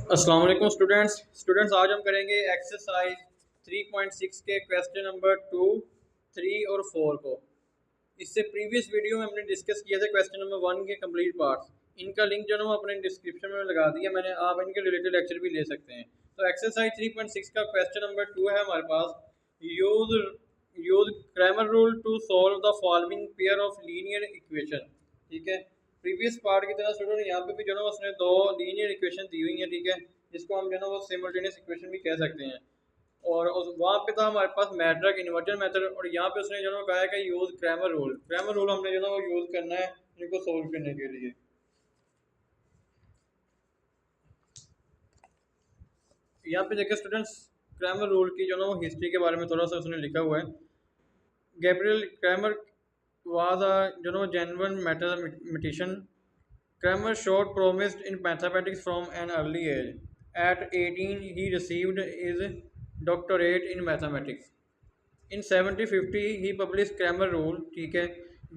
अस्सलाम वालेकुम स्टूडेंट्स आज हम करेंगे एक्सरसाइज 3.6 के क्वेश्चन नंबर 2, 3 और 4 को। इससे प्रीवियस वीडियो में हमने डिस्कस किया था क्वेश्चन नंबर 1 के कंप्लीट पार्ट्स। इनका लिंक जो है वो अपने डिस्क्रिप्शन में लगा दिया मैंने, आप इनके रिलेटेड लेक्चर भी ले सकते हैं। तो एक्सरसाइज 3.6 का क्वेश्चन नंबर 2 है हमारे पास। Use use Cramer rule to solve the following pair of linear equation. ठीक है, प्रीवियस पार्ट की तरह स्टूडेंट यहाँ पे भी जो है उसने दो लीनियर इक्वेशन दी हुई है। ठीक है, जिसको हम जो है वो सिमुलटेनियस इक्वेशन भी कह सकते हैं। और वहाँ पे था हमारे पास मैट्रिक इन्वर्टर मेथड, और यहाँ पे उसने जो है कहा है कि यूज क्रैमर रूल हमने जो है वो यूज करना है इनको सोल्व करने के लिए। यहाँ पे देखिए स्टूडेंट्स, क्रैमर रूल की जो है वो हिस्ट्री के बारे में थोड़ा सा उसने लिखा हुआ है। Gabriel Cramer was a genuine mathematician. Kramer showed promise in mathematics from an early age. At 18, he received his doctorate in mathematics. In 1750, he published Kramer rule, ठीक है,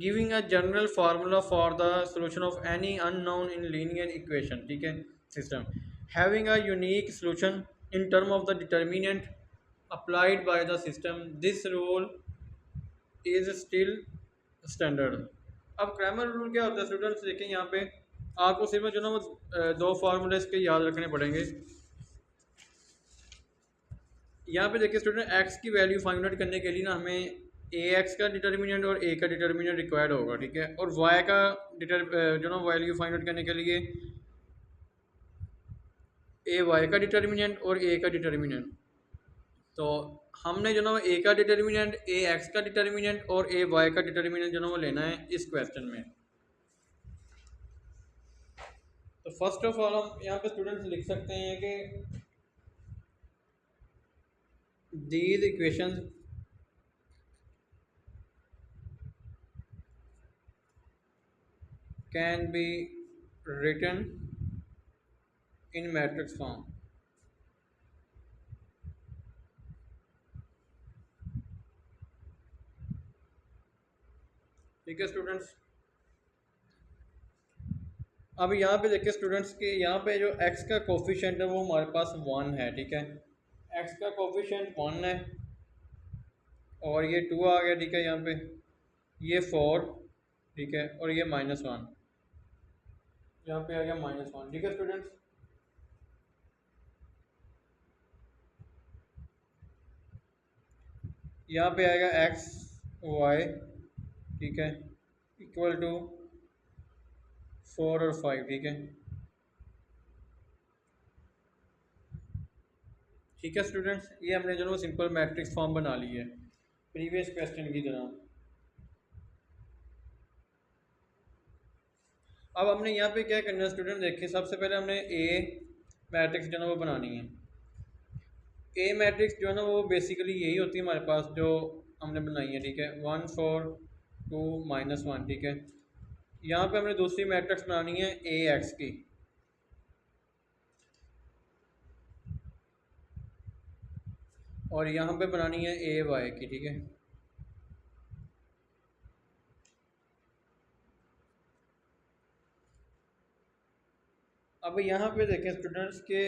giving a general formula for the solution of any unknown in linear equation, ठीक है, system, having a unique solution in term of the determinant applied by the system. This rule is still standard. अब Cramer rule क्या होता है students, देखें यहाँ पे आपको सिर्फ जो ना वो दो फार्मूले इसके याद रखने पड़ेंगे। यहाँ पे देखिए स्टूडेंट, एक्स की वैल्यू फाइंड आउट करने के लिए ना हमें ए एक्स का डिटर्मिनेंट और ए का डिटर्मिनेंट रिक्वायर्ड होगा। ठीक है, और वाई का जो ना वैल्यू फाइंड आउट करने के लिए ए वाई का डिटर्मिनेंट और ए का डिटर्मिनेंट। तो हमने जो ना वो ए का डिटर्मिनेंट, ए एक्स का डिटर्मिनेंट और ए वाई का डिटर्मिनेंट जो ना वो लेना है इस क्वेश्चन में। तो फर्स्ट ऑफ ऑल हम यहाँ पे स्टूडेंट्स लिख सकते हैं कि these equations can be written in matrix form। ठीक है स्टूडेंट्स, अब यहाँ पे देखिए स्टूडेंट्स कि यहाँ पे जो x का कोफिशिएंट है वो हमारे पास 1 है। ठीक है, x का कोफिशिएंट 1 है और ये 2 आ गया। ठीक है, यहाँ पे ये 4, ठीक है, और ये -1 यहाँ पे आ गया -1। ठीक है स्टूडेंट्स, यहाँ पे आएगा x y, ठीक है, इक्वल टू 4 और 5। ठीक है, ठीक है स्टूडेंट्स, ये हमने जो सिंपल मैट्रिक्स फॉर्म बना ली है प्रीवियस क्वेश्चन की तरह। अब हमने यहाँ पे क्या करना है स्टूडेंट, देखिए सबसे पहले हमने ए मैट्रिक्स जो है वो बनानी है। ए मैट्रिक्स जो है ना वो बेसिकली यही होती है हमारे पास जो हमने बनाई है। ठीक है, 1 4 2 -1। ठीक है, यहाँ पे हमने दूसरी मैट्रिक्स बनानी है ए एक्स की, और यहाँ पे बनानी है ए वाई की। ठीक है, अब यहाँ पे देखें स्टूडेंट्स के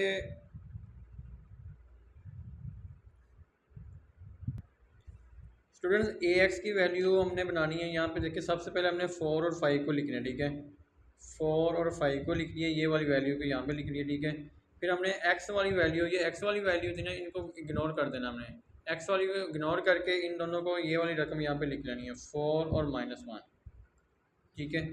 स्टूडेंट्स ए एक्स की वैल्यू हमने बनानी है। यहाँ पे देखिए सबसे पहले हमने 4 और 5 को लिखना है। ठीक है, 4 और 5 को लिख लिया, ये वाली वैल्यू को यहाँ पे लिख लिया। ठीक है, फिर हमने एक्स वाली वैल्यू, ये एक्स वाली वैल्यू थी ना, इनको इग्नोर कर देना हमने। एक्स वाली को इग्नोर करके इन दोनों को, ये वाली रकम यहाँ पे लिख लेनी है, 4 और -1। ठीक है,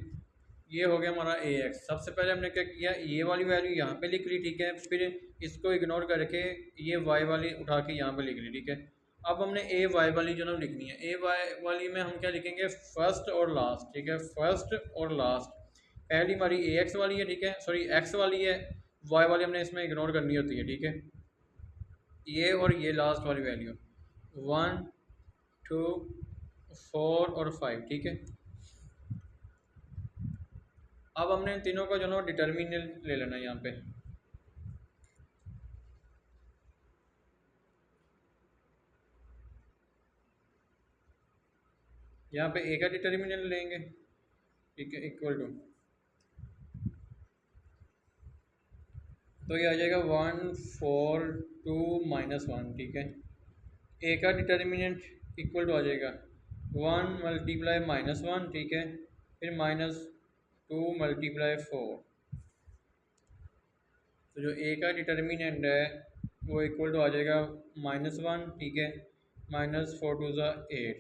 ये हो गया हमारा ए एक्स। सबसे पहले हमने क्या किया, ये वाली वैल्यू यहाँ पे लिख ली। ठीक है, फिर इसको इग्नोर करके ये वाई वाली उठा के यहाँ पे लिख ली। ठीक है, अब हमने ए वाई वाली जो ना लिखनी है। ए वाई वाली में हम क्या लिखेंगे, फर्स्ट और लास्ट। ठीक है, फर्स्ट और लास्ट। पहली हमारी ए एक्स वाली है, ठीक है, सॉरी एक्स वाली है, वाई वाली हमने इसमें इग्नोर करनी होती है। ठीक है, ये और ये लास्ट वाली वैल्यू 1 2 4 और 5। ठीक है, अब हमने इन तीनों का जो ना डिटर्मिनेंट ले लेना है यहाँ पे। यहाँ पे ए का डिटर्मिनेंट लेंगे, ठीक है, इक्वल टू तो ये आ जाएगा 1 4 2 -1, ठीक है। ए का डिटर्मिनेंट इक्वल टू आ जाएगा 1 × -1, ठीक है, फिर -2 × 4। तो जो ए का डिटर्मिनेंट है वो इक्वल टू आ जाएगा -1, ठीक है, -4 × 8।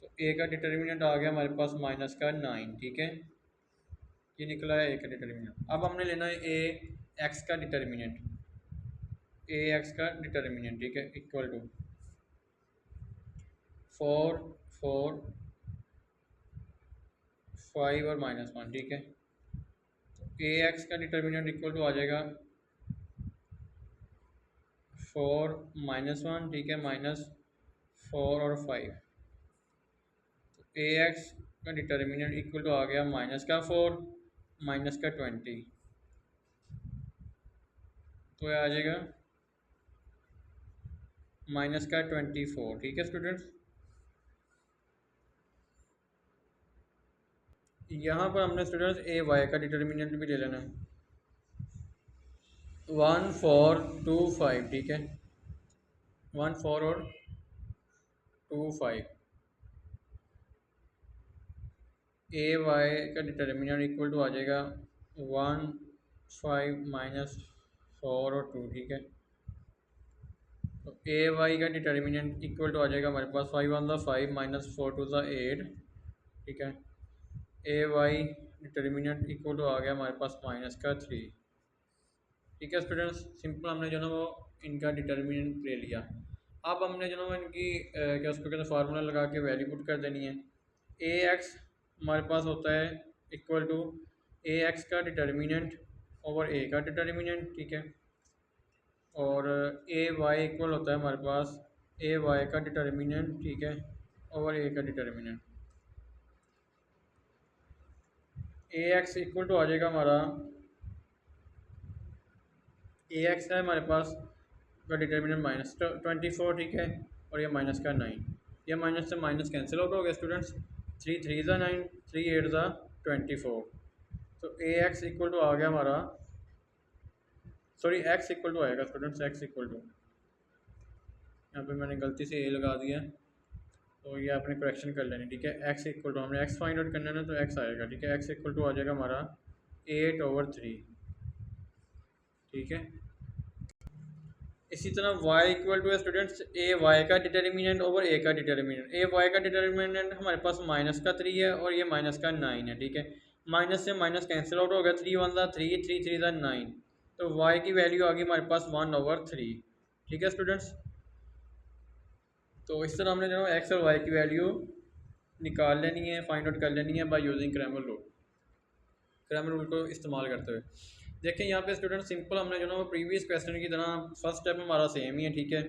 तो ए का डिटर्मिनेंट आ गया हमारे पास -9, ठीक है। ये निकला है ए का डिटर्मिनेंट। अब हमने लेना है ए एक्स का डिटर्मिनेंट, ए एक्स का डिटर्मिनेंट, ठीक है, इक्वल टू 4 4 5 और -1, ठीक है। ए एक्स का डिटर्मिनेंट इक्वल टू आ जाएगा 4 -1, ठीक है, -4 और 5। तो ए एक्स का डिटर्मिनेंट इक्वल टू आ गया -4 -20। तो ये आ जाएगा -24, ठीक है स्टूडेंट्स। यहाँ पर हमने स्टूडेंट्स ए वाई का डिटर्मिनेंट भी ले लेना है 1 4 2 5, ठीक है, 1 4 और 2 5। ए वाई का डिटर्मिनेंट इक्वल टू आ जाएगा 1 5 -4 और 2, ठीक है। तो ए वाई का डिटर्मिनेंट इक्वल टू आ जाएगा हमारे पास 5 1 5 -4 2 8, ठीक है। ए वाई डिटर्मिनेंट इक्वल टू आ गया हमारे पास -3, ठीक है स्टूडेंट्स। सिंपल हमने जो ना वो इनका डिटर्मिनेंट ले लिया। अब हमने जो ना वो इनकी क्या उसको कहते हैं फार्मूला लगा के वैल्यू पुट कर देनी है। ए एक्स हमारे पास होता है इक्वल टू ए एक्स का डिटर्मिनेंट ओवर ए का डिटर्मिनेंट, ठीक है। और ए वाई इक्वल होता है हमारे पास ए वाई का डिटर्मिनेंट, ठीक है, ओवर ए का determinant. A X equal to आ जाएगा हमारा ए एक्स है हमारे पास का डिटर्मिनेंट -24, ठीक है, और ये -9। ये माइनस से माइनस कैंसिल आउट हो गया स्टूडेंट्स। 3 3 ज़ा 9, 3 8 ज़ा 24। तो ए एक्स इक्वल टू आ गया हमारा, सॉरी एक्स इक्वल टू आएगा स्टूडेंट्स, एक्स इक्वल टू, यहाँ पे मैंने गलती से ए लगा दिया, तो ये आपने करेक्शन कर लेनी, ठीक है। एक्स इक्वल टू हमने एक्स फाइंड आउट करना है तो एक्स आएगा, ठीक है। एक्स इक्वल टू आ जाएगा हमारा 8/3, ठीक है। इसी तरह y इक्वल टू है स्टूडेंट्स ए वाई का डिटर्मिनेंट ओवर ए का डिटर्मिनेंट। ए वाई का डिटर्मिनेंट हमारे पास -3 है और ये -9 है, ठीक है। माइनस से माइनस कैंसिल आउट हो गया, 3 1 ज़ा 3, 3 3 ज़ा 9। तो y की वैल्यू आ गई हमारे पास 1/3, ठीक है स्टूडेंट्स। तो इस तरह हमने जो एक्स और वाई की वैल्यू निकाल लेनी है, फाइंड आउट कर लेनी है by using Cramer rule, Cramer rule को इस्तेमाल करते हुए। देखें यहाँ पे स्टूडेंट सिंपल हमने जो ना वो प्रीवियस क्वेश्चन की तरह फर्स्ट स्टेप हमारा सेम ही है, ठीक है।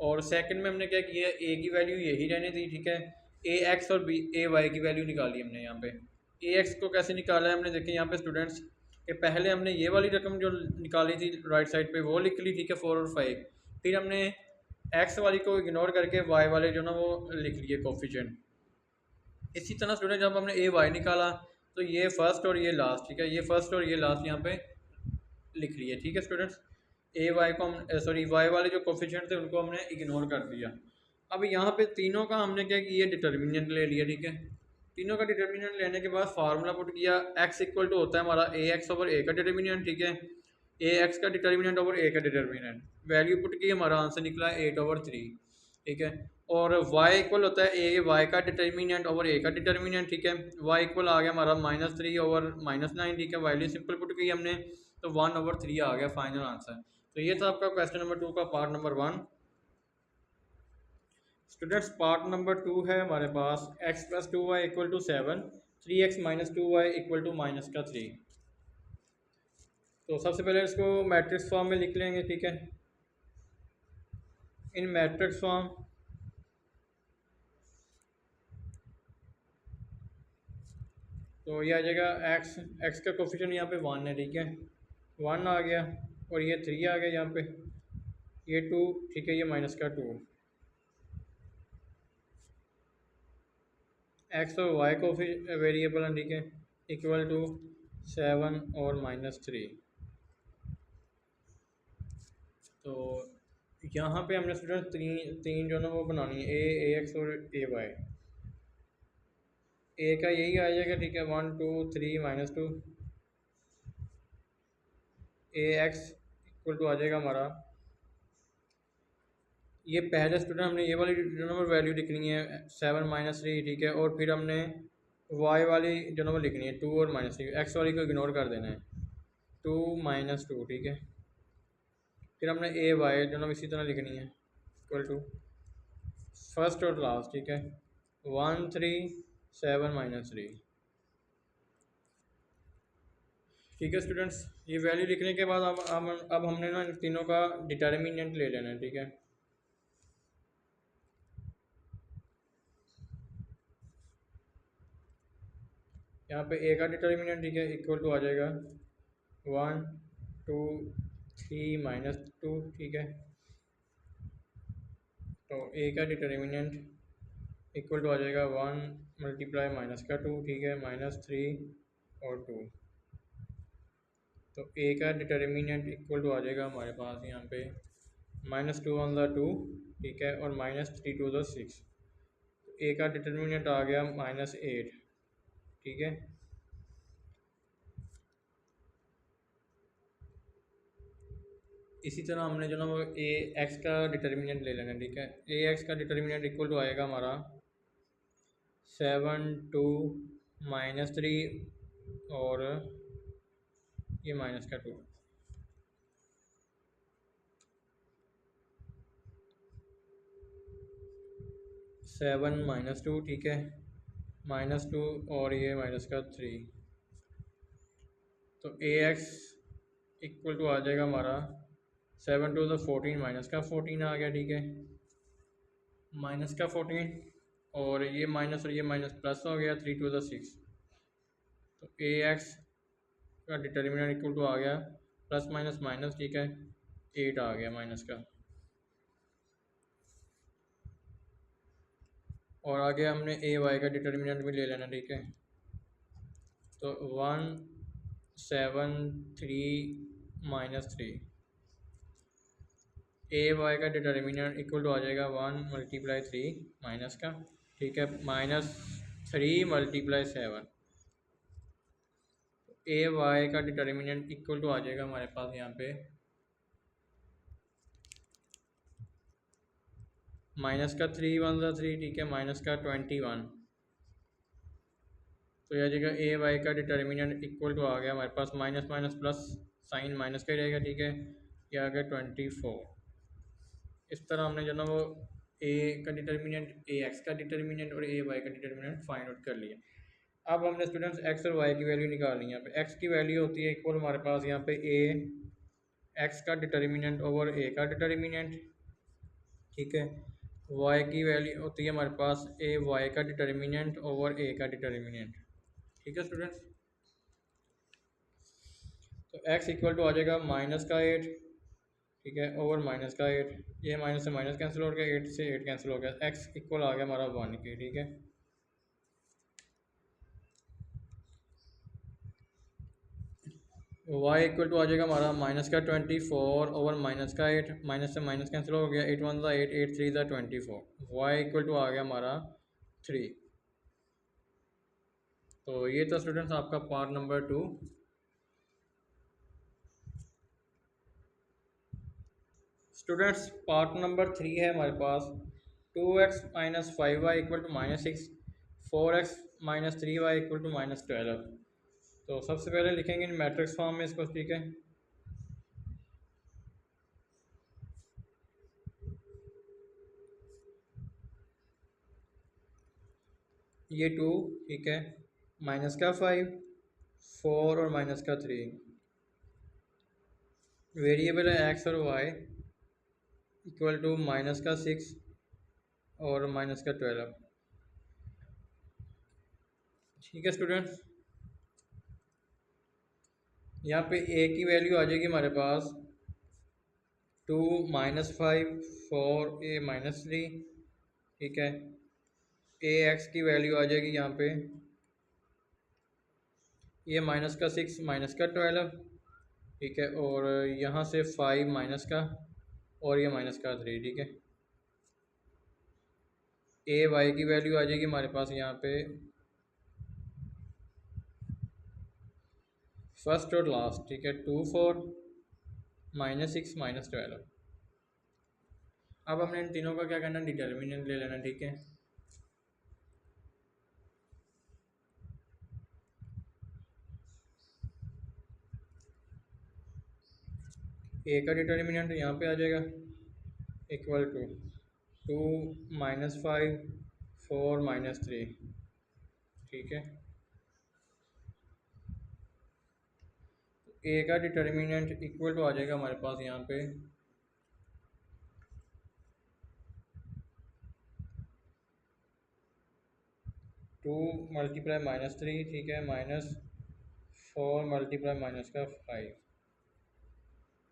और सेकंड में हमने क्या किया, ए की वैल्यू यही रहने दी, ठीक है। ए एक्स और बी ए वाई की वैल्यू निकाली हमने यहाँ पे। ए एक्स को कैसे निकाला है हमने, देखें यहाँ पे स्टूडेंट्स कि पहले हमने ये वाली रकम जो निकाली थी राइट साइड पे वो लिख ली, ठीक है, 4 और 5। फिर हमने एक्स वाली को इग्नोर करके वाई वाले जो ना वो लिख लिए कोफिशिएंट। इसी तरह स्टूडेंट जब हमने ए वाई निकाला तो ये फर्स्ट और ये लास्ट, ठीक है, ये फर्स्ट और ये लास्ट यहाँ पे लिख लिए, ठीक है स्टूडेंट्स। ए वाई को हम सॉरी वाई वाले जो कोफिशिएंट थे उनको हमने इग्नोर कर दिया। अब यहाँ पे तीनों का हमने क्या किया, डिटर्मिनेंट ले लिया, ठीक है। तीनों का डिटर्मिनेंट लेने के बाद फार्मूला पुट किया, एक्स इक्वल टू होता है हमारा ए एक्स ओवर ए का डिटर्मिनेंट, ठीक है। ए एक्स का डिटर्मिनेंट ओवर ए का डिटर्मिनेंट, वैल्यू पुट की हमारा आंसर निकला 8/3, ठीक है। और y इक्वल होता है ए वाई का डिटर्मिनेंट ओवर ए का डिटर्मिनेंट, ठीक है। y इक्वल आ गया हमारा -3 ओवर -9, ठीक है। वैल्यू सिंपल पुट की हमने तो 1/3 आ गया फाइनल आंसर। तो ये था आपका क्वेश्चन नंबर 2 का part number 1। Students part number 2 है हमारे पास x + 2y = 7, 3x - 2y = -3। तो सबसे पहले इसको मैट्रिक्स फॉर्म में लिख लेंगे, ठीक है। इन मैट्रिक्स फॉर्म तो ये आ जाएगा एक्स का कोफिशिएंट यहाँ पे 1 है, ठीक है, 1 आ गया, और ये 3 आ गया यहाँ पे, ये 2, ठीक है, ये -2। एक्स और वाई को वेरिएबल है, ठीक है, इक्वल टू 7 और -3। तो यहाँ पे हमने स्टूडेंट तीन तीन जो ना वो बनानी है, ए एक्स और ए वाई। ए का यही आ जाएगा, ठीक है, 1 2 3 -2। ए एक्स इक्वल टू आ जाएगा हमारा, ये पहले स्टूडेंट हमने ये वाली जो नंबर वैल्यू लिखनी है 7 - 3, ठीक है, और फिर हमने वाई वाली जो नंबर लिखनी है 2 और -3, एक्स वाली को इग्नोर कर देना है, 2 - 2, ठीक है। फिर हमने ए वाई जो नंबर इसी तरह लिखनी है इक्वल टू फर्स्ट और लास्ट, ठीक है, 1 3 7 - 3, ठीक है स्टूडेंट्स। ये वैल्यू लिखने के बाद अब हमने ना इन तीनों का डिटर्मिनेंट ले लेना है, ठीक है। यहाँ पे ए का डिटर्मिनेंट, ठीक है, इक्वल टू आ जाएगा 1 2 3 - 2, ठीक है। तो ए का डिटर्मिनेंट इक्वल टू आ जाएगा 1 × -2, ठीक है, -3 और 2। तो ए का डिटर्मिनेंट इक्वल टू आ जाएगा हमारे पास यहाँ पे -2 × 2, ठीक है, और -3 × 6। तो ए का डिटर्मिनेंट आ गया -8, ठीक है। इसी तरह हमने जो ना वो ए एक्स का डिटर्मिनेंट ले लेना, ठीक है। ए एक्स का डिटर्मिनेंट इक्वल टू आएगा हमारा 7 2 -3 और ये -2। 7 -2, ठीक है, -2 और ये -3। तो ए एक्स इक्वल टू आ जाएगा हमारा 7 2 14 -14 आ गया, ठीक है, -14 और ये माइनस और ये माइनस प्लस हो गया 3 2 6। तो ए एक्स का डिटर्मिनेंट इक्वल टू आ गया प्लस माइनस माइनस, ठीक है, 8 आ गया माइनस का। और आगे हमने ए वाई का डिटर्मिनेंट भी ले लेना, ठीक है। तो 1 7 3 -3, ए वाई का डिटर्मिनेंट इक्वल टू आ जाएगा 1 × 3 माइनस का, ठीक है, -3 × 7। ए वाई का डिटर्मिनेंट इक्वल टू आ जाएगा हमारे पास यहाँ पे -3 1 3, ठीक है, -21। तो यह जगह ए वाई का डिटर्मिनेंट इक्वल टू आ गया हमारे पास minus minus plus, sign minus का ही रहेगा, ठीक है, यह आ गया 24। इस तरह हमने जो ना वो ए का डिटर्मिनेंट, ए एक्स का डिटर्मिनेंट और ए वाई का डिटर्मिनेंट फाइंड आउट कर लिया। अब हमने स्टूडेंट्स एक्स और वाई की वैल्यू निकालनी है। यहाँ पे एक्स की वैल्यू होती है इक्वल हमारे पास यहाँ पे ए एक्स का डिटर्मिनेंट ओवर ए का डिटर्मिनेंट, ठीक है। वाई की वैल्यू होती है हमारे पास ए वाई का डिटर्मिनेंट ओवर ए का डिटर्मिनेंट, ठीक है स्टूडेंट्स। तो x इक्वल टू आ जाएगा -8, ठीक है, ओवर -8। ये माइनस से माइनस कैंसिल हो गया, 8 से 8 कैंसिल हो गया, x इक्वल आ गया हमारा 1 के, ठीक है। y इक्वल टू आ जाएगा हमारा -24 ओवर -8, माइनस से माइनस कैंसिल हो गया, 8 1 8 8 3 24। y इक्वल टू आ गया हमारा 3। तो ये था स्टूडेंट्स आपका part number 2। Students part number 3 है हमारे पास 2x - 5y equal to -6, 4x - 3y equal to -12। तो सबसे पहले लिखेंगे इन मैट्रिक्स फॉर्म में इसको, ठीक है। ये 2, ठीक है, -5 4 और -3। वेरिएबल है x और y इक्वल टू -6 और -12, ठीक है स्टूडेंट्स। यहाँ पे a की वैल्यू आ जाएगी हमारे पास 2 -5 4 a -3, ठीक है। ए एक्स की वैल्यू आ जाएगी यहाँ पे ये -6 -12, ठीक है, और यहाँ से 5 माइनस का और ये माइनस का 3, ठीक है। ए वाई की वैल्यू आ जाएगी हमारे पास यहाँ पे फर्स्ट और लास्ट, ठीक है। 2 4 -6 -12। अब हमने इन तीनों का क्या करना है, डिटर्मिनेंट ले लेना, ठीक है। ए का डिटर्मिनेंट यहाँ पे आ जाएगा इक्वल टू 2 -5 4 -3, ठीक है। ए का डिटर्मिनेंट इक्वल टू आ जाएगा हमारे पास यहाँ पे 2 × -3, ठीक है, -4 × -5।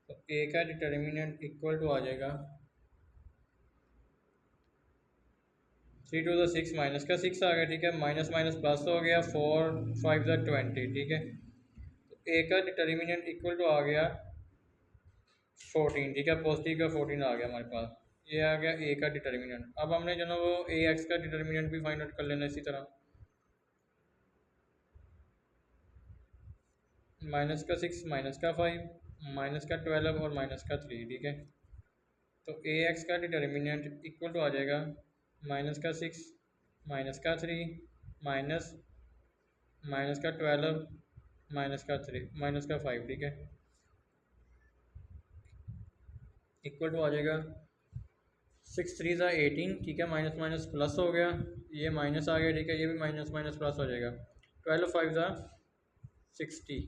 तो ए का डिटर्मिनेंट इक्वल टू आ जाएगा 3 2 6 -6 आ गया, ठीक है। माइनस माइनस प्लस हो गया, 4 5 20, ठीक है। तो ए का डिटर्मिनेंट इक्वल टू आ गया 14, ठीक है। पॉजिटिव का 14 आ गया हमारे पास। ये आ गया ए का डिटर्मिनेंट। अब हमने जो ना वो ए एक्स का डिटर्मिनेंट भी फाइंड आउट कर लेना इसी तरह। -6 -5 -12 और -3, ठीक है। तो ए एक्स का डिटर्मिनेंट इक्वल टू आ जाएगा -6 -3 माइनस -12 -3 -5, ठीक है। इक्वल टू आ जाएगा 6 3 18, ठीक है। माइनस माइनस प्लस हो गया, ये माइनस आ गया, ठीक है। ये भी माइनस माइनस प्लस हो जाएगा। 12 5 60।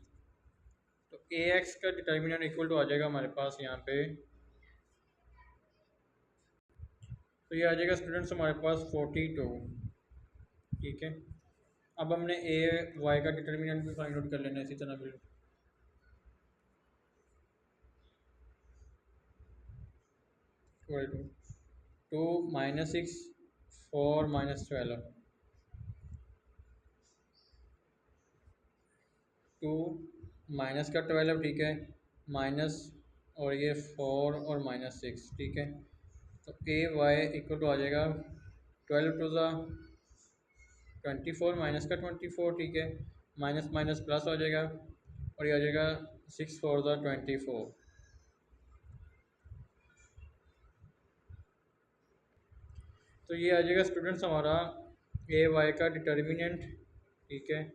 तो ए एक्स का डिटर्मिनेंट इक्वल टू आ जाएगा हमारे पास यहाँ पे, तो ये आ जाएगा स्टूडेंट्स हमारे पास 42, ठीक है। अब हमने ए वाई का डिटर्मिनेंट भी फाइंड आउट कर लेना इसी तरह फिर। 2 -6 4 -12 2 माइनस का 12, ठीक है, माइनस और ये 4 और -6, ठीक है। तो ए वाई इक्वल टू आ जाएगा 12 टू ज़ा 24 माइनस का 24, ठीक है। माइनस माइनस प्लस हो जाएगा और ये आ जाएगा 6 4 ज़ा 24। तो ये आ जाएगा स्टूडेंट्स हमारा ए वाई का डिटर्मिनेंट, ठीक है,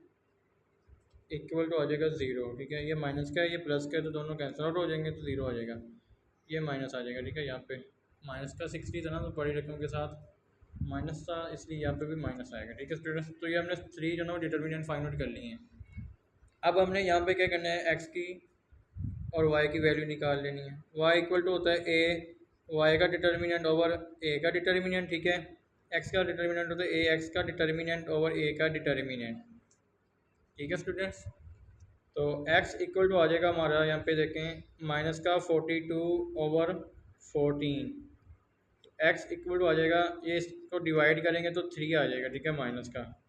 इक्वल टू आ जाएगा 0, ठीक है। ये माइनस का है, ये प्लस का है, तो दोनों कैंसिल आउट हो जाएंगे, तो 0 आ जाएगा। ये माइनस आ जाएगा, ठीक है। यहाँ पे माइनस का 60 था ना, तो बड़ी रकम के साथ माइनस था, इसलिए यहाँ पे भी माइनस आएगा, ठीक है स्टूडेंट्स। तो ये हमने 3 जो ना डिटर्मिनेंट फाइंड आउट कर लिए हैं। अब हमने यहाँ पे क्या करना है, एक्स की और वाई की वैल्यू निकाल लेनी है। वाई इक्वल टू होता है ए वाई का डिटर्मिनेंट ओवर ए का डिटर्मिनेंट, ठीक है। एक्स का डिटर्मिनेंट होता है ए एक्स का डिटर्मिनेंट ओवर ए का डिटर्मिनेंट, ठीक है स्टूडेंट्स। तो x इक्वल टू आ जाएगा हमारा, यहाँ पे देखें, माइनस का 42/14। x इक्वल टू आ जाएगा, ये इसको डिवाइड करेंगे तो 3 आ जाएगा, ठीक है, माइनस का।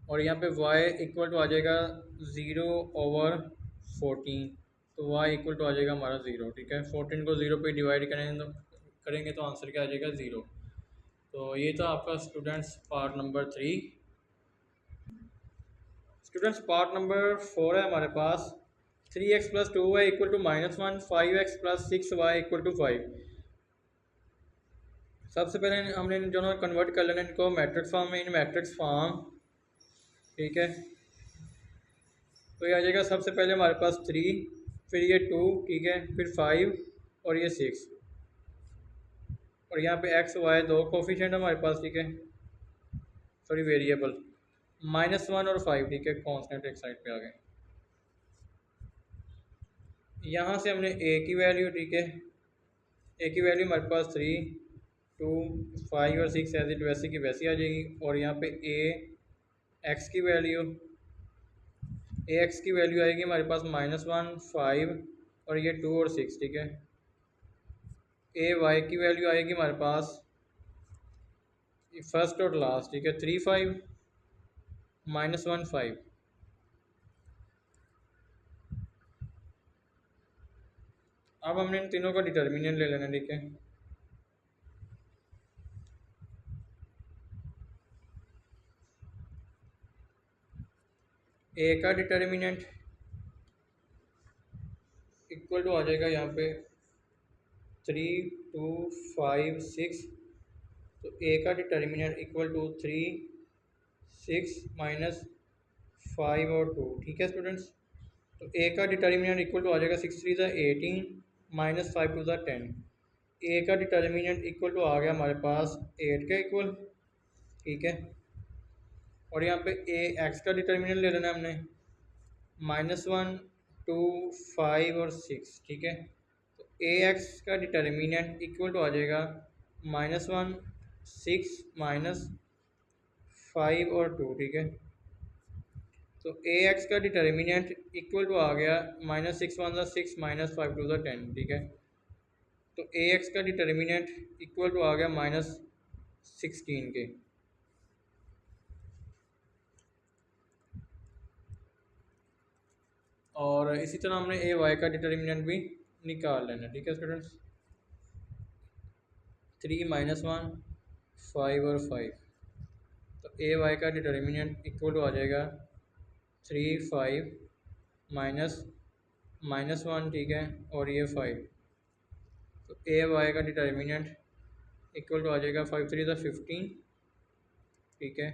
और यहाँ पे y इक्वल टू आ जाएगा 0/14। तो y इक्वल टू आ जाएगा हमारा 0, ठीक है। 14 को 0 पे डिवाइड करेंगे तो आंसर क्या आ जाएगा, 0। तो ये था आपका students part number 3। Students part number 4 है हमारे पास। 3x + 2y = -1, 5x + 6y = 5। सबसे पहले हमने जो ना कन्वर्ट कर लेना इनको मैट्रिक्स फॉर्म में, इन मैट्रिक्स फॉर्म, ठीक है। तो ये आ जाएगा सबसे पहले हमारे पास 3, फिर ये 2, ठीक है, फिर 5 और ये 6। और यहाँ पे x y 2 कोफिशिएंट हमारे पास, ठीक है, सॉरी वेरिएबल, -1 और 5, ठीक है, कॉन्स्टेंट एक साइड पे आ गए। यहाँ से हमने a की वैल्यू, ठीक है, a की वैल्यू हमारे पास 3 2 5 और 6 एज इट वैसे की वैसी आ जाएगी। और यहाँ पे x की वैल्यू आएगी हमारे पास -1 5 और ये 2 और 6, ठीक है। y की वैल्यू आएगी हमारे पास फर्स्ट और लास्ट, ठीक है, 3 5 -1 5। अब हमने इन तीनों का डिटर्मिनेंट ले लेना, ठीक है। ए का डिटर्मिनेंट इक्वल टू आ जाएगा यहाँ पे 3 2 5 6। तो ए का डिटर्मिनेंट इक्वल टू 3 6 माइनस 5 और 2, ठीक है स्टूडेंट्स। तो ए का डिटर्मिनेंट इक्वल टू आ जाएगा 6 3 18 माइनस 5 2 10। ए का डिटर्मिनेंट इक्वल टू आ गया हमारे पास 8 के इक्वल, ठीक है। और यहाँ पे ए एक्स का डिटर्मिनेंट ले लेना हमने -1 2 5 और 6, ठीक है। तो ए एक्स का डिटर्मिनेंट इक्वल टू आ जाएगा -1 6 माइनस 5 और 2, ठीक है। तो ए एक्स का डिटर्मिनेंट इक्वल टू आ गया -6 1 6 माइनस 5 2 10, ठीक है। तो ए एक्स का डिटर्मिनेंट इक्वल टू आ गया -16 के। और इसी तरह हमने ए वाई का डिटर्मिनेंट भी निकाल लेना, ठीक है स्टूडेंट्स। 3 -1 5 और 5। तो ए वाई का डिटर्मिनेंट इक्वल टू आ जाएगा 3 5 -1, ठीक है, और ये 5। तो ए वाई का डिटर्मिनेंट इक्वल टू आ जाएगा 5 3 15, ठीक है,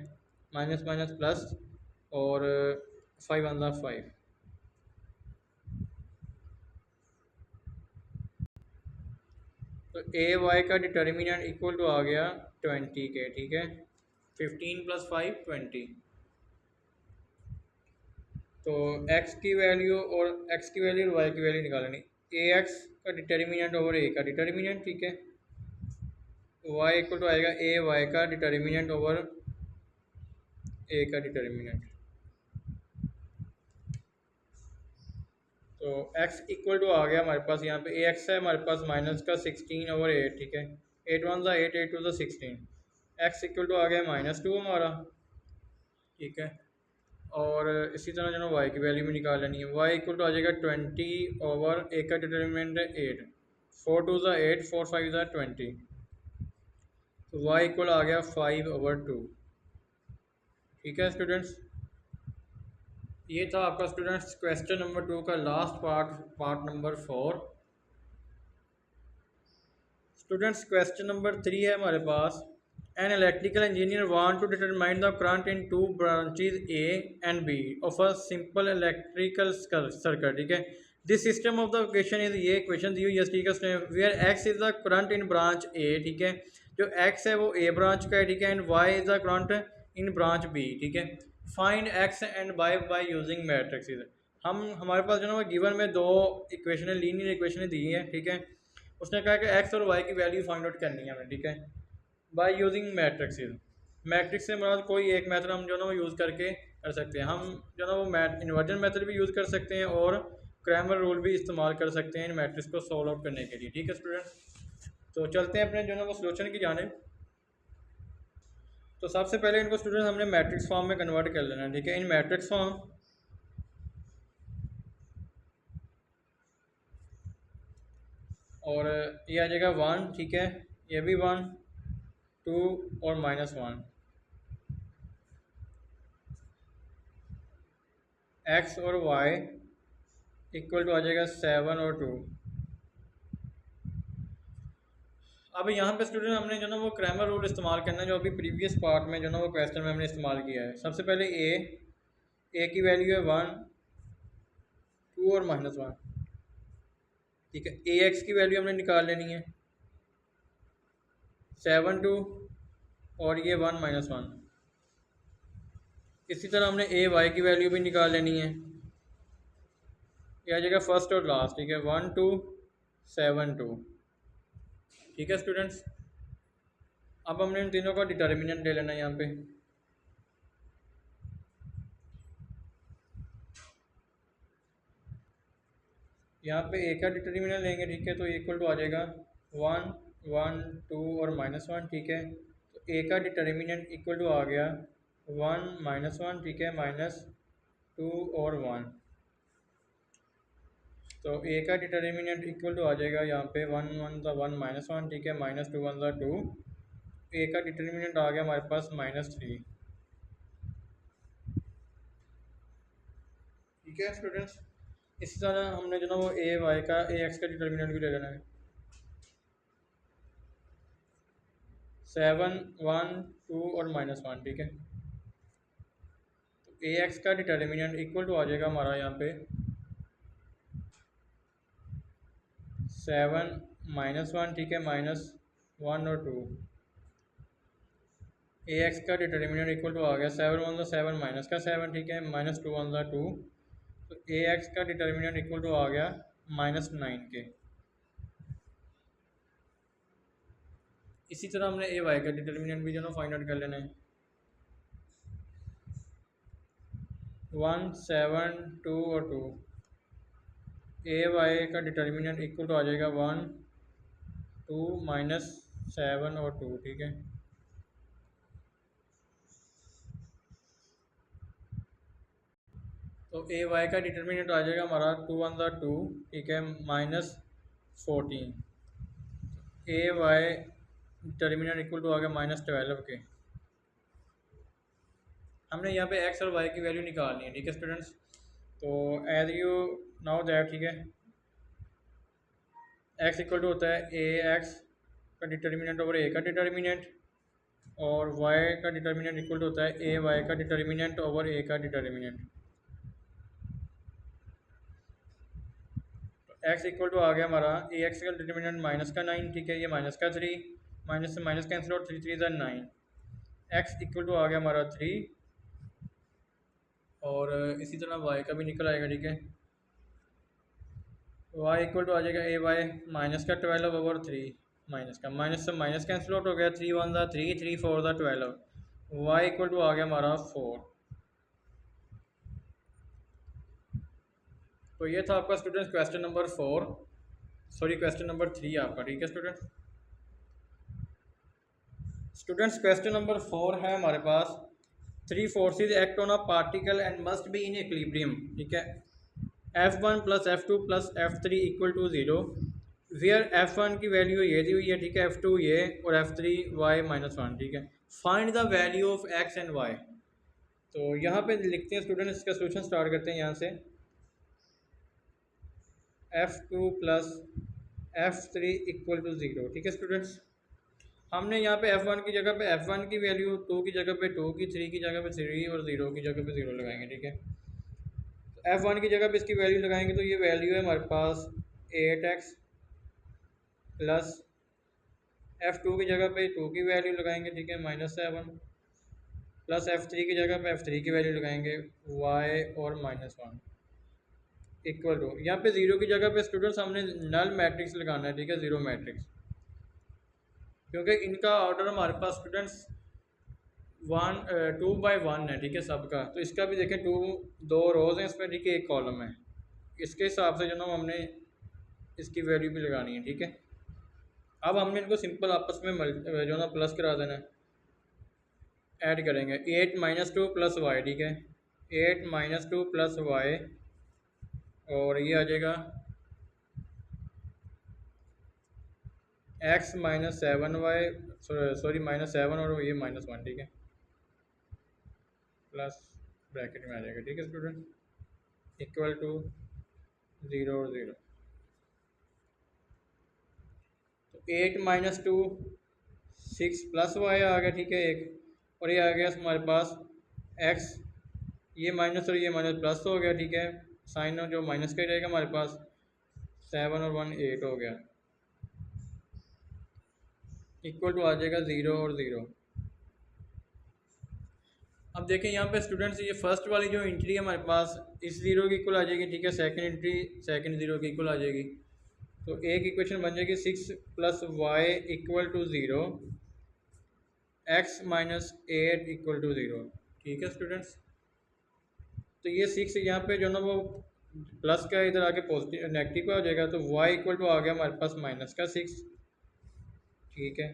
माइनस माइनस प्लस और 5 1 5। तो ए वाई का डिटर्मिनेंट इक्वल टू आ गया 20 के, ठीक है। 15 + 5 20। तो x की वैल्यू और x की वैल्यू और y की वैल्यू निकालनी। ए एक्स का डिटर्मिनेंट ओवर ए का डिटर्मिनेंट, ठीक है। y इक्वल टू आएगा ए वाई का डिटर्मिनेंट ओवर ए का डिटर्मिनेंट। तो x इक्वल टू आ गया हमारे पास, यहाँ पे ए एक्स है हमारे पास माइनस का 16 ओवर 8, ठीक है। 8 1 8 8 2 16। x इक्वल टू आ गया -2 हमारा, ठीक है। और इसी तरह जो ना y की वैल्यू भी निकाल लेनी है। y इक्वल टू आ जाएगा 20 ओवर ए का डिटर्मिनेंट है 8। 4 2 8 4 5 20। तो y इक्वल आ गया 5 ओवर 2, ठीक है स्टूडेंट्स। ये था आपका स्टूडेंट्स क्वेश्चन नंबर 2 का last part number 4। Students question number 3 है हमारे पास। An electrical engineer want to determine the current in 2 branches A and B of a simple electrical circuit, ठीक है। This system of the equation is, ये equation दी हुई है, ठीक है। Where X is the current in branch A, ठीक है। जो एक्स है वो ए ब्रांच का है, ठीक है। And Y is the current in branch B, ठीक है। Find X and Y by using matrix. हमारे पास जो है वो गिवन में दो इक्वेशन लीनियर इक्वेशन दी है, ठीक है। उसने कहा कि एक्स और वाई की वैल्यू फाइंड आउट करनी है हमें, ठीक है, बाय यूजिंग मैट्रिक्स। मैट्रिक्स से मतलब कोई एक मेथड हम जो ना वो यूज़ करके कर सकते हैं। हम जो ना वो इन्वर्जन मेथड भी यूज़ कर सकते हैं और क्रैमर रूल भी इस्तेमाल कर सकते हैं इन मैट्रिक्स को सॉल्व आउट करने के लिए, ठीक है स्टूडेंट। तो चलते हैं अपने जो ना वो सोल्यूशन की जानिब। तो सबसे पहले इनको स्टूडेंट हमने मैट्रिक्स फॉर्म में कन्वर्ट कर लेना, ठीक है। इन मैट्रिक्स फॉर्म और ये आ जाएगा 1, ठीक है, ये भी 1 2 और -1। एक्स और वाई इक्वल टू आ जाएगा 7 और 2। अब यहाँ पे स्टूडेंट हमने जो ना वो क्रैमर रूल इस्तेमाल करना है, जो अभी प्रीवियस पार्ट में जो ना वो क्वेश्चन में हमने इस्तेमाल किया है। सबसे पहले ए की वैल्यू है 1 2 और -1, ठीक है। ए एक्स की वैल्यू हमने निकाल लेनी है 7 2 और ये 1 -1। इसी तरह हमने ए वाई की वैल्यू भी निकाल लेनी है, ये आ जाएगा फर्स्ट और लास्ट, ठीक है, 1 2 7 2, ठीक है स्टूडेंट्स। अब हमने इन तीनों का डिटर्मिनेंट ले लेना है यहाँ पे। यहाँ पे ए का डिटर्मिनेंट लेंगे, ठीक है। तो इक्वल टू आ जाएगा 1 1 2 और -1, ठीक है। तो ए का डिटर्मिनेंट इक्वल टू आ गया 1 -1, ठीक है, -2 और 1। तो ए का डिटर्मिनेंट इक्वल टू आ जाएगा यहाँ पे 1 1 ज़ा 1 -1, ठीक है, -2 1 ज़ा 2। ए का डिटर्मिनेंट आ गया हमारे पास -3। ठीक है स्टूडेंट्स, इसी तरह हमने जो ना वो ए वाई का ए एक्स का डिटर्मिनेंट भी ले लेना है। 7 1 2 और -1, ठीक है। तो ए एक्स का डिटर्मिनेंट इक्वल टू आ जाएगा हमारा यहाँ पे 7 -1, ठीक है, -1 और 2। ए एक्स का डिटर्मिनेंट इक्वल टू आ गया 7 1 ज़ा 7 माइनस का 7, ठीक है, -2 1 ज़ा 2। तो ए एक्स का डिटर्मिनेंट इक्वल टू आ गया -9 के। इसी तरह हमने ए वाई का डिटर्मिनेंट भी जो ना फाइंड आउट कर लेना है। 1 7 2 और 2। ए वाई का डिटर्मिनेंट इक्वल टू आ जाएगा 1 2 -7 और 2, ठीक है। तो ए वाई का डिटर्मिनेंट आ जाएगा हमारा 2 1 ज़ा 2, ठीक है, -14। ए वाई डिटर्मिनेंट इक्वल टू आ गया -12 के। हमने यहाँ पे एक्स और वाई की वैल्यू निकालनी है, ठीक है स्टूडेंट्स। तो एज यू नाउ दैट, ठीक है, एक्स इक्वल टू होता है ए एक्स का डिटर्मिनेंट ओवर ए का डिटर्मिनेंट, और वाई का डिटर्मिनेंट इक्वल टू होता है ए वाई का डिटर्मिनेंट ओवर ए का डिटर्मिनेंट। तो एक्स इक्वल टू आ गया हमारा ए एक्स का डिटर्मिनेंट -9, ठीक है, ये -3, माइनस से माइनस कैंसिल आउट, 3 3 ज़ा 9। एक्स इक्वल टू आ गया हमारा 3, और इसी तरह वाई का भी निकल आएगा, ठीक है। वाई इक्वल टू आ जाएगा ए वाई -12 ओवर 3, माइनस का माइनस से माइनस कैंसिल आउट हो गया, 3 1 ज़ा 3, 3 4 ज़ा 12। वाई इक्वल टू आ गया हमारा 4। तो ये था आपका students question number 4, sorry question number 3 आपका, ठीक है स्टूडेंट्स। स्टूडेंट्स क्वेश्चन नंबर 4 है हमारे पास, 3 forces act on a particle and must be in equilibrium, ठीक है। F1 plus F2 plus F3 equal to 0, where F1 की वैल्यू ये दी हुई है, ठीक है, F2 ये और F3 y -1, ठीक है। Find the value of x and y। तो यहाँ पे लिखते हैं स्टूडेंट, इसका सोल्यूशन स्टार्ट करते हैं यहाँ से। F2 plus F3 equal to 0, ठीक है स्टूडेंट्स। हमने यहाँ पे F1 की जगह पे F1 की वैल्यू 2 की जगह पे 2 की, 3 की जगह पे 3 और 0 की जगह पे 0 लगाएंगे, ठीक है। F1 की जगह पे इसकी वैल्यू लगाएंगे तो ये वैल्यू है हमारे पास 8x प्लस F2 की जगह पे 2 की वैल्यू लगाएंगे, ठीक है, -7 प्लस F3 की जगह पे F3 की वैल्यू लगाएंगे y और -1 इक्वल टू, यहाँ पे 0 की जगह पे स्टूडेंट्स हमने नल मैट्रिक्स लगाना है, ठीक है, 0 मैट्रिक्स, क्योंकि इनका ऑर्डर हमारे पास स्टूडेंट्स 2 बाई 1 है, ठीक है, सबका। तो इसका भी देखें 2 रोज़ हैं इसमें, ठीक है, 1 कॉलम है। इसके हिसाब से जो ना हमने इसकी वैल्यू भी लगानी है, ठीक है। अब हमने इनको सिंपल आपस में जो ना प्लस करा देना है, ऐड करेंगे 8 -2 प्लस वाई, ठीक है, 8 -2 प्लस वाई, और ये आ जाएगा x -7y, सॉरी -7 और ये -1, ठीक है, प्लस ब्रैकेट में आ जाएगा, ठीक है स्टूडेंट, इक्वल टू 0 और 0। तो 8 -2 6 प्लस वाई आ गया, ठीक है, एक, और ये आ गया हमारे पास x, ये माइनस और ये माइनस प्लस हो गया, ठीक है, साइन जो माइनस का ही रहेगा हमारे पास, 7 और 1 8 हो गया, इक्वल टू आ जाएगा 0 और 0। अब देखें यहाँ पे स्टूडेंट्स, ये फर्स्ट वाली जो एंट्री है हमारे पास इस 0 की इक्वल आ जाएगी, ठीक है, सेकंड एंट्री सेकंड 0 की इक्वल आ जाएगी। तो एक इक्वेशन बन जाएगी 6 plus Y equal to 0, x -8 equal to 0, ठीक है स्टूडेंट्स। तो ये 6 यहाँ पे जो ना वो प्लस का इधर आके पॉजिटिव नेगेटिव का हो जाएगा, तो y इक्वल टू आ गया हमारे पास -6, ठीक है,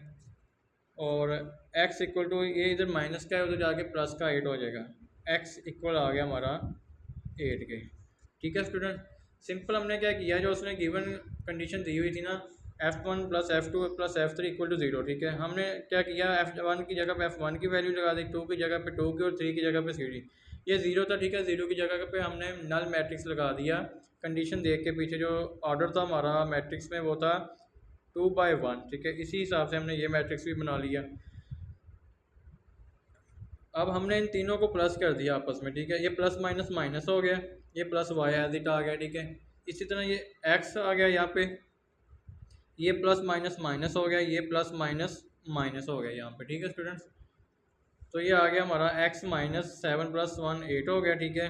और x इक्वल टू ये इधर माइनस का है, उधर जाके प्लस का 8 हो जाएगा, x इक्वल आ गया हमारा 8 के, ठीक है स्टूडेंट। सिंपल हमने क्या किया, जो उसने गिवन कंडीशन दी हुई थी ना, F1 plus F2 plus F3 equal to 0, ठीक है। हमने क्या किया, F1 की जगह पे F1 की वैल्यू लगा दी, 2 की जगह पे 2 की और 3 की जगह पे 3। ये 0 था, ठीक है। 0 की जगह पे हमने नल मैट्रिक्स लगा दिया कंडीशन देख के। पीछे जो ऑर्डर था हमारा मैट्रिक्स में वो था 2/1, ठीक है। इसी हिसाब से हमने ये मैट्रिक्स भी बना लिया। अब हमने इन तीनों को प्लस कर दिया आपस में, ठीक है। ये प्लस माइनस माइनस हो गया, ये प्लस वाई एज इट आ गया, ठीक है। इसी तरह ये एक्स आ गया यहाँ पे, ये प्लस माइनस माइनस हो गया, ये प्लस माइनस माइनस हो गया यहाँ पे, ठीक है स्टूडेंट्स। तो ये आ गया हमारा एक्स माइनस 7 प्लस 1 8 हो गया, ठीक है।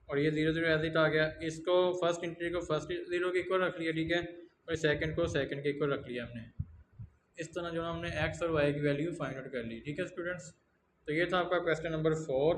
और ये 0 0 एज इट आ गया। इसको फर्स्ट इंटीजर को फर्स्ट 0 के इक्वल रख लिया, ठीक है। और सेकंड को सेकंड के इक्वल रख लिया हमने। इस तरह जो हमने एक्स और वाई की वैल्यू फाइंड आउट कर ली, ठीक है स्टूडेंट्स। तो ये था आपका क्वेश्चन नंबर 4।